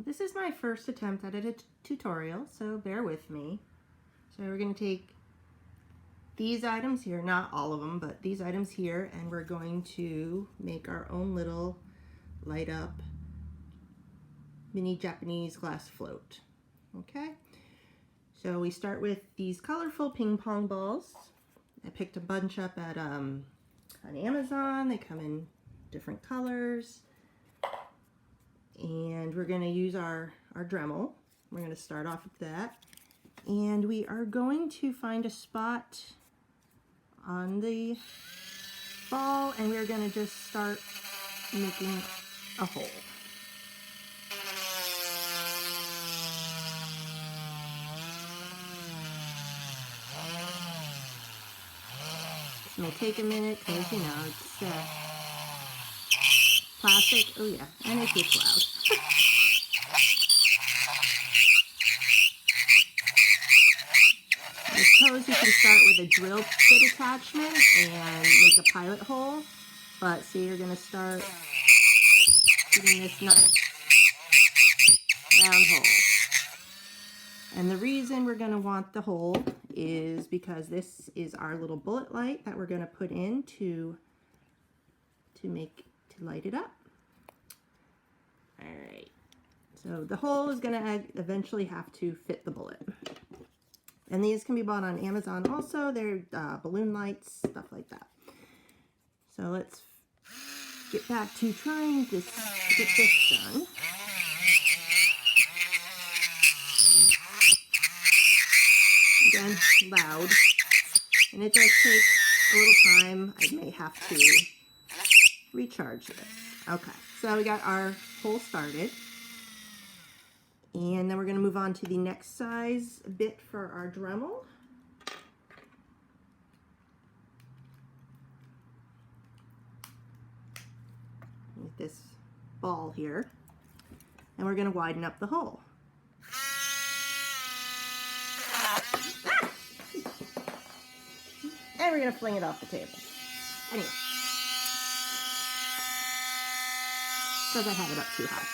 This is my first attempt at a tutorial, so bear with me. So we're going to take these items here, not all of them, but these items here, and we're going to make our own little light up mini Japanese glass float. Okay, so we start with these colorful ping pong balls. I picked a bunch up at on Amazon. They come in different colors. And we're going to use our Dremel. We're going to start off with that. And we are going to find a spot on the ball, and we're going to just start making a hole. This may take a minute because, you know, it's plastic. Oh yeah, and it gets loud. I suppose you can start with a drill bit attachment and make a pilot hole, but see, you're going to start putting this nice round hole. And the reason we're going to want the hole is because this is our little bullet light that we're going to put in to light it up. All right, so the hole is going to eventually have to fit the bullet. And these can be bought on Amazon also. They're balloon lights, stuff like that. So let's get back to trying to get this done. Again, loud. And it does take a little time. I may have to recharge this. Okay, so we got our hole started. And then we're going to move on to the next size bit for our Dremel. With this ball here. And we're going to widen up the hole. And we're going to fling it off the table. Anyway. Because I have it up too high.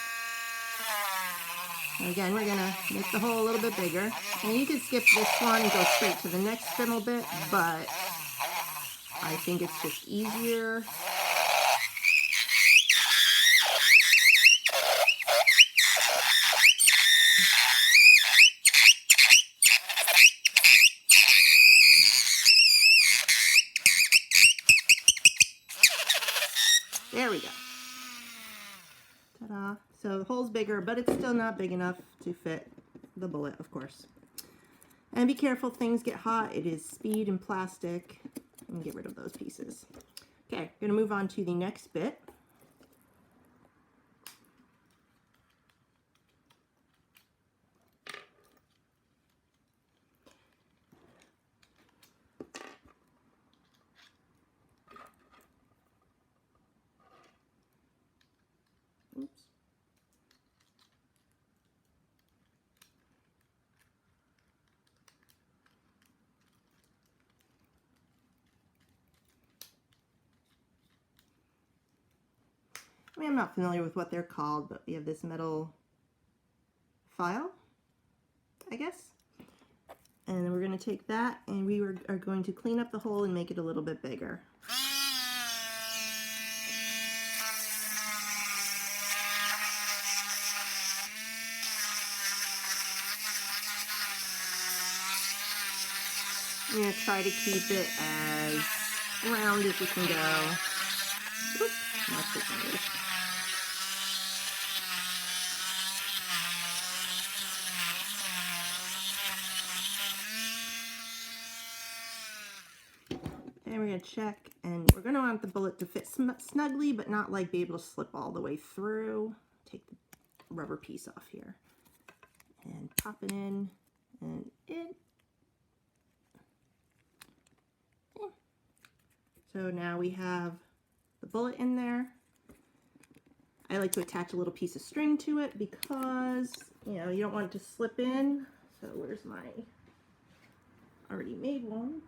And again, we're going to make the hole a little bit bigger. And you could skip this one and go straight to the next spindle bit, but I think it's just easier. There we go. Ta-da. So the hole's bigger, but it's still not big enough to fit the bullet, of course. And be careful, things get hot. It is speed and plastic. And get rid of those pieces. Okay, I'm going to move on to the next bit. Oops. I mean, I'm not familiar with what they're called, but we have this metal file, I guess. And then we're going to take that and we are going to clean up the hole and make it a little bit bigger. I'm going to try to keep it as round as we can go. Oops, that's the fingers. And we're going to check, and we're going to want the bullet to fit snugly, but not like be able to slip all the way through. Take the rubber piece off here and pop it in, and in. Okay. So now we have the bullet in there. I like to attach a little piece of string to it because, you know, you don't want it to slip in. So where's my already made one?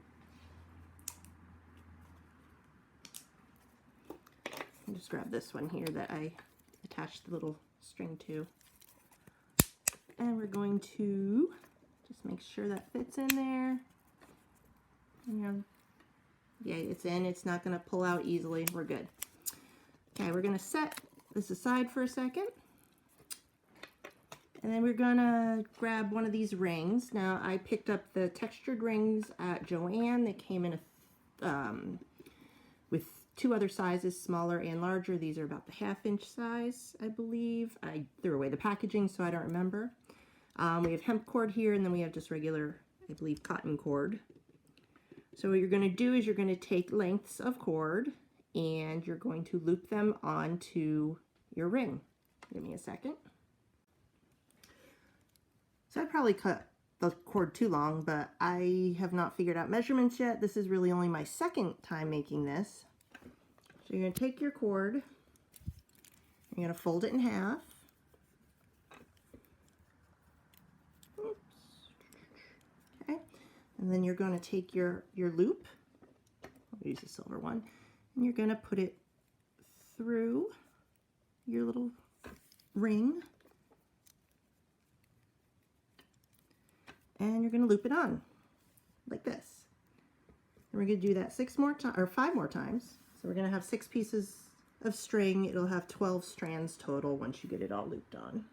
I'll just grab this one here that I attached the little string to. and we're going to just make sure that fits in there. Yeah, it's in. It's not going to pull out easily. We're good. Okay, we're going to set this aside for a second. And then we're going to grab one of these rings. Now, I picked up the textured rings at Joann. They came in with two other sizes, smaller and larger. These are about the 1/2 inch size, I believe. I threw away the packaging, so I don't remember. We have hemp cord here, and then we have just regular, I believe, cotton cord. So what you're going to do is you're going to take lengths of cord, and you're going to loop them onto your ring. Give me a second. So I probably cut the cord too long, but I have not figured out measurements yet. This is really only my second time making this. So you're going to take your cord, you're going to fold it in half. Oops. Okay. And then you're going to take your loop, I'll use the silver one, and you're going to put it through your little ring. And you're going to loop it on like this. And we're going to do that 5 more times. So we're going to have 6 pieces of string. It'll have 12 strands total once you get it all looped on.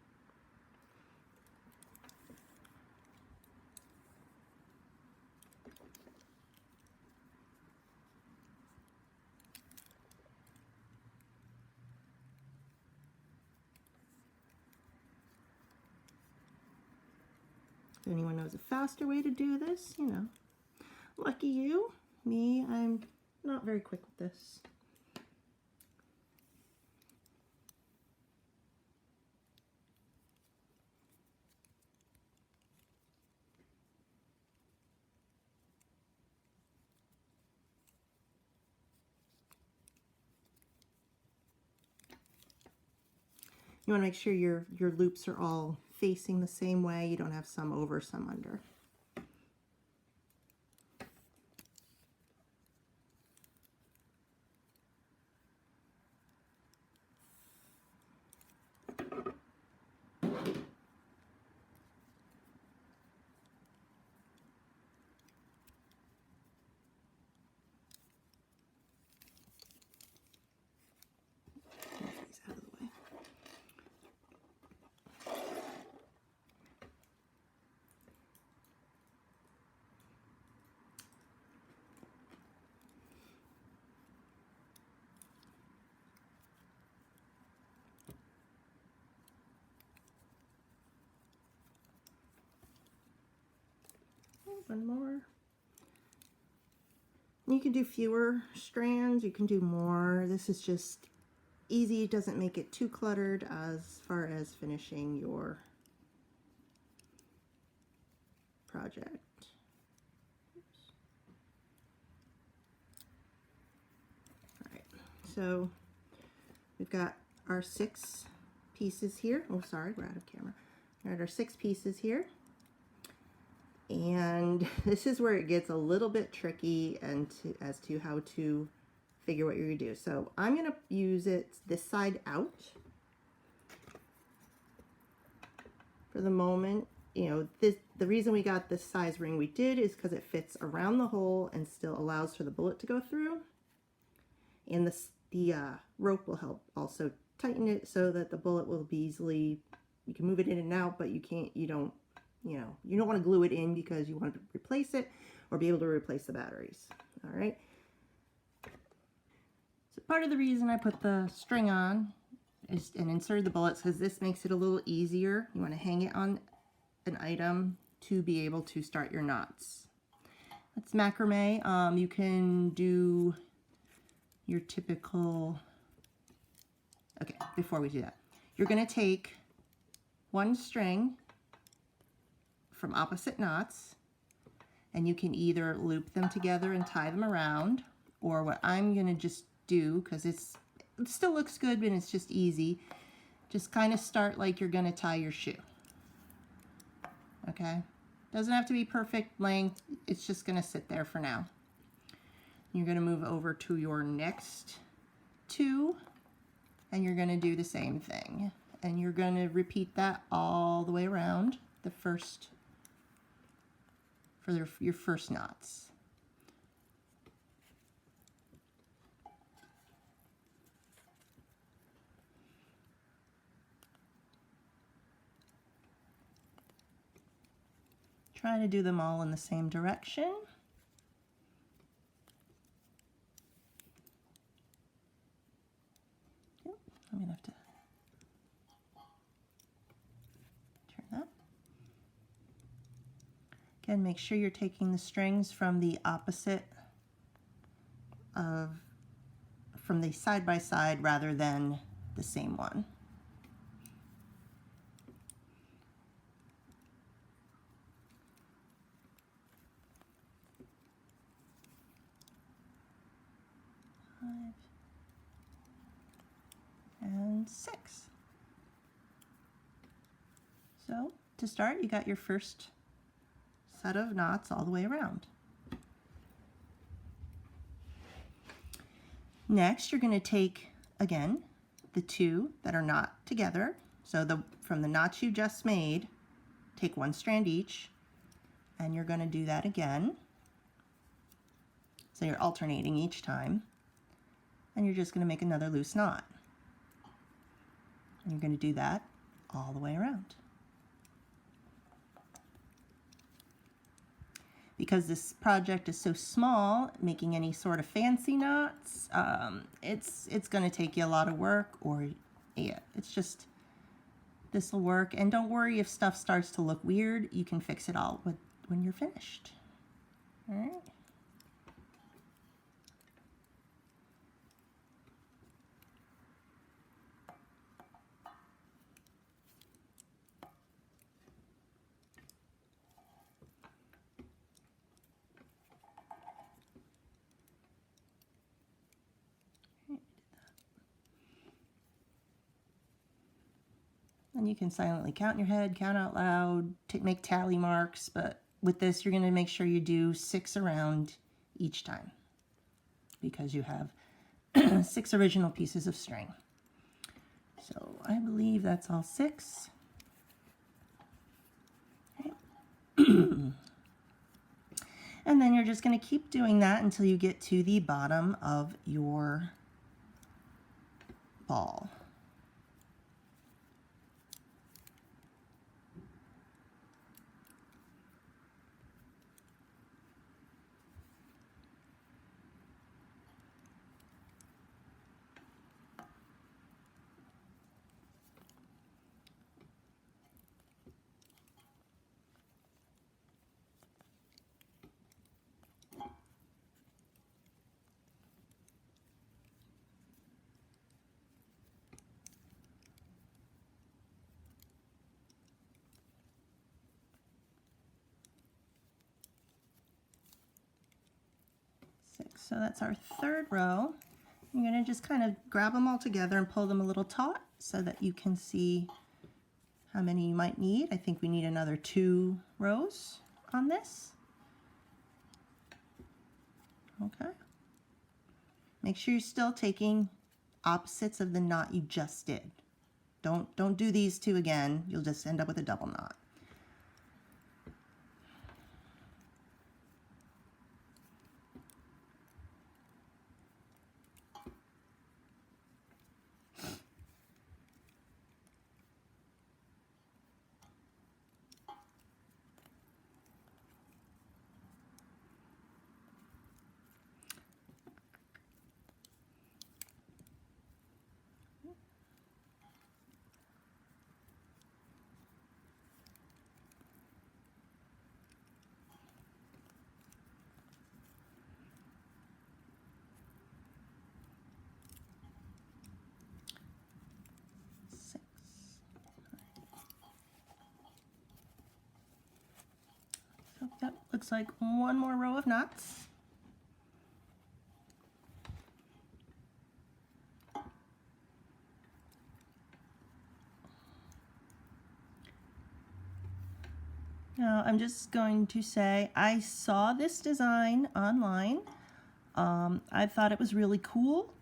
If anyone knows a faster way to do this, you know, lucky you. Me, I'm not very quick with this. You want to make sure your loops are all facing the same way. You don't have some over, some under. One more. You can do fewer strands, you can do more. This is just easy. It doesn't make it too cluttered as far as finishing your project. Oops. All right, so we've got our 6 pieces here. Oh, sorry, we're out of camera. All right, our 6 pieces here. And this is where it gets a little bit tricky and as to how to figure what you're going to do. So I'm going to use it this side out for the moment. You know, the reason we got this size ring we did is because it fits around the hole and still allows for the bullet to go through. And the rope will help also tighten it so that the bullet will be easily, you can move it in and out, but you don't want to glue it in because you want to replace it or be able to replace the batteries. All right. So part of the reason I put the string on and inserted the bullets because this makes it a little easier. You want to hang it on an item to be able to start your knots. That's macrame. You can do your typical, okay, before we do that, you're going to take one string from opposite knots, and you can either loop them together and tie them around, or what I'm going to just do, because it still looks good but it's just easy, just kind of start like you're going to tie your shoe. Okay, doesn't have to be perfect length, it's just going to sit there for now. You're going to move over to your next 2 and you're going to do the same thing, and you're going to repeat that all the way around the first, for your first knots. Try to do them all in the same direction. I'm going to have to turn that. Again, make sure you're taking the strings from the opposite of, from the side by side rather than the same one. And 6. So to start, you got your first set of knots all the way around. Next, you're going to take, again, the 2 that are not together. So from the knots you just made, take 1 strand each, and you're going to do that again. So you're alternating each time, and you're just going to make another loose knot. And you're going to do that all the way around. Because this project is so small, making any sort of fancy knots, it's going to take you a lot of work, or yeah, it's just, this will work. And don't worry if stuff starts to look weird, you can fix it all when you're finished. All right. And you can silently count in your head, count out loud, make tally marks, but with this you're going to make sure you do 6 around each time because you have 6 original pieces of string. So I believe that's all 6. Okay. And then you're just going to keep doing that until you get to the bottom of your ball. So that's our 3rd row. You're going to just kind of grab them all together and pull them a little taut so that you can see how many you might need. I think we need another 2 rows on this. Okay. Make sure you're still taking opposites of the knot you just did. Don't do these 2 again. You'll just end up with a double knot. So that looks like 1 more row of knots. Now I'm just going to say I saw this design online. I thought it was really cool.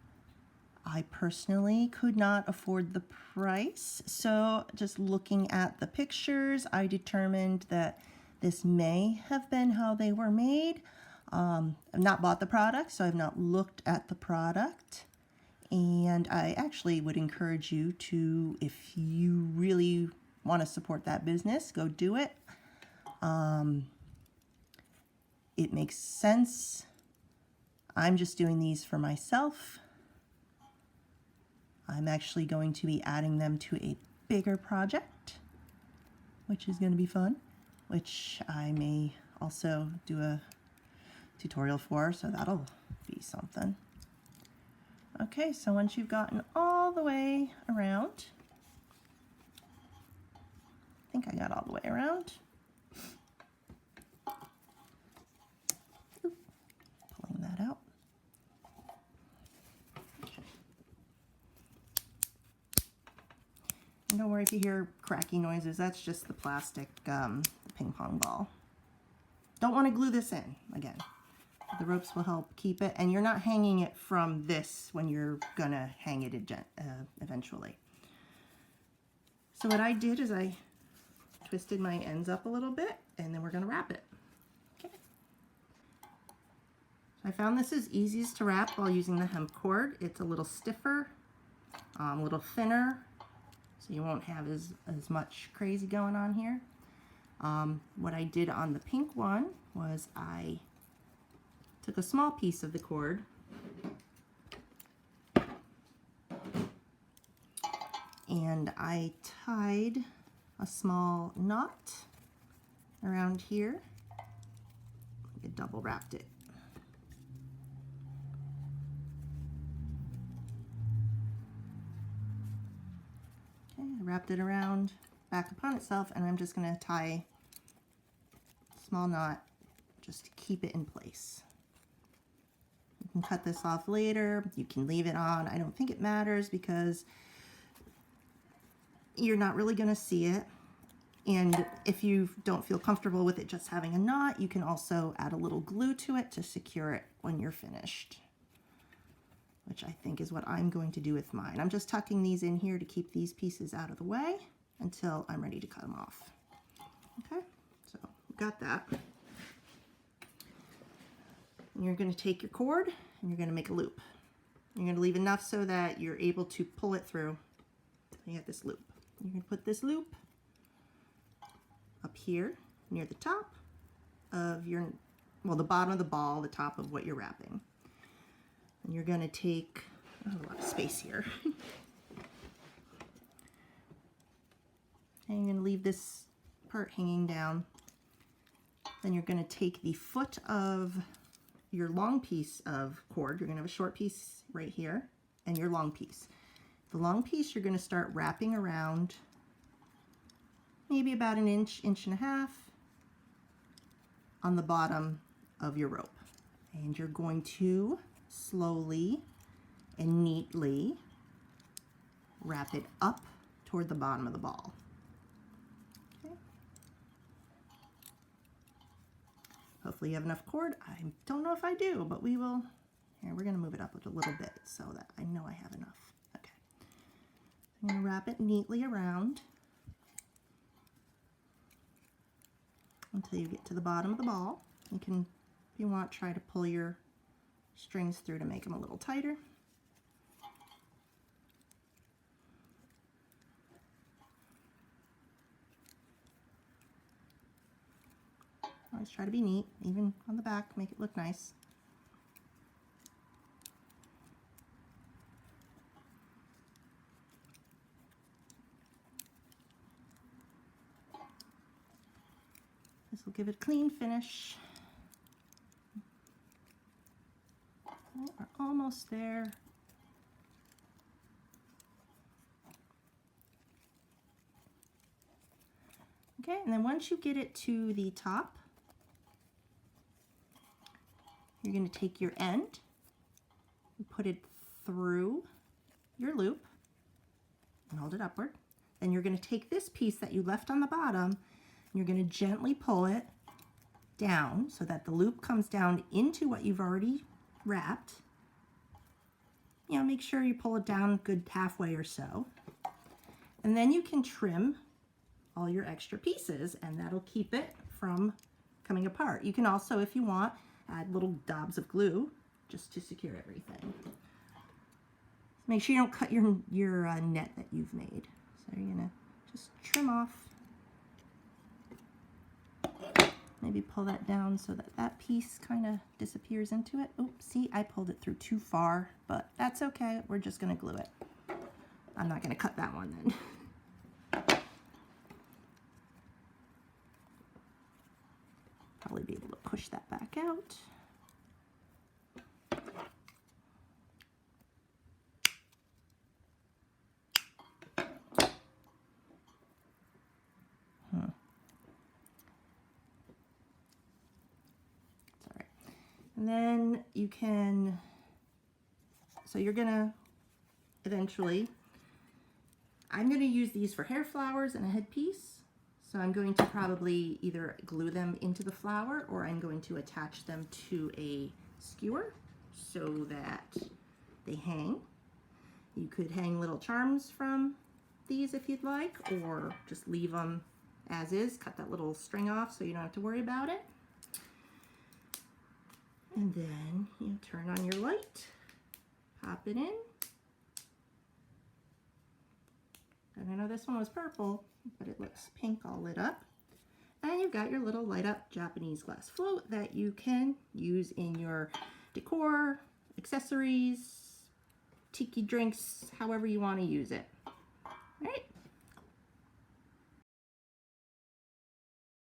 I personally could not afford the price, so just looking at the pictures, I determined that this may have been how they were made. I've not bought the product, so I've not looked at the product. And I actually would encourage you to, if you really want to support that business, go do it. It makes sense. I'm just doing these for myself. I'm actually going to be adding them to a bigger project, which is going to be fun, which I may also do a tutorial for, so that'll be something. Okay, so once you've gotten all the way around, I think I got all the way around. Pulling that out. Okay. And don't worry if you hear cracky noises, that's just the plastic ping pong ball. Don't want to glue this in again. The ropes will help keep it, and you're not hanging it from this when you're gonna hang it eventually. So what I did is I twisted my ends up a little bit, and then we're gonna wrap it. Okay. I found this is easiest to wrap while using the hemp cord. It's a little stiffer, a little thinner, so you won't have as much crazy going on here. What I did on the pink one was I took a small piece of the cord and I tied a small knot around here. I double wrapped it. Okay, I wrapped it around back upon itself, and I'm just going to tie a small knot just to keep it in place. You can cut this off later, you can leave it on. I don't think it matters because you're not really going to see it. And if you don't feel comfortable with it just having a knot, you can also add a little glue to it to secure it when you're finished, which I think is what I'm going to do with mine. I'm just tucking these in here to keep these pieces out of the way until I'm ready to cut them off. Okay, so we've got that. And you're going to take your cord and you're going to make a loop. You're going to leave enough so that you're able to pull it through. You get this loop. You're going to put this loop up here near the top of your, well, the bottom of the ball, the top of what you're wrapping. And you're going to take, I have a lot of space here. And you're going to leave this part hanging down. Then you're going to take the foot of your long piece of cord. You're going to have a short piece right here and your long piece. The long piece you're going to start wrapping around maybe about an inch, inch and a half on the bottom of your rope. And you're going to slowly and neatly wrap it up toward the bottom of the ball. Okay. Hopefully you have enough cord. I don't know if I do, but we will. Here, we're going to move it up a little bit so that I know I have enough. Okay. I'm going to wrap it neatly around until you get to the bottom of the ball. You can, if you want, try to pull your strings through to make them a little tighter. Always try to be neat, even on the back, make it look nice. This will give it a clean finish. We're almost there. Okay, and then once you get it to the top, you're going to take your end and put it through your loop and hold it upward. Then you're going to take this piece that you left on the bottom and you're going to gently pull it down so that the loop comes down into what you've already wrapped. you know, make sure you pull it down good halfway or so. And then you can trim all your extra pieces, and that'll keep it from coming apart. You can also, if you want, add little dobs of glue just to secure everything. Make sure you don't cut your net that you've made. So you're gonna just trim off. Maybe pull that down so that that piece kind of disappears into it. Oops, see, I pulled it through too far, but that's okay. We're just gonna glue it. I'm not gonna cut that one then. Probably be able to push that back out. And then you can, so you're gonna eventually, I'm gonna use these for hair flowers and a headpiece. So I'm going to probably either glue them into the flower, or I'm going to attach them to a skewer so that they hang. You could hang little charms from these if you'd like, or just leave them as is, cut that little string off so you don't have to worry about it. And then you turn on your light, pop it in. And I know this one was purple, but it looks pink all lit up. And you've got your little light up Japanese glass float that you can use in your decor, accessories, tiki drinks, however you want to use it. All right.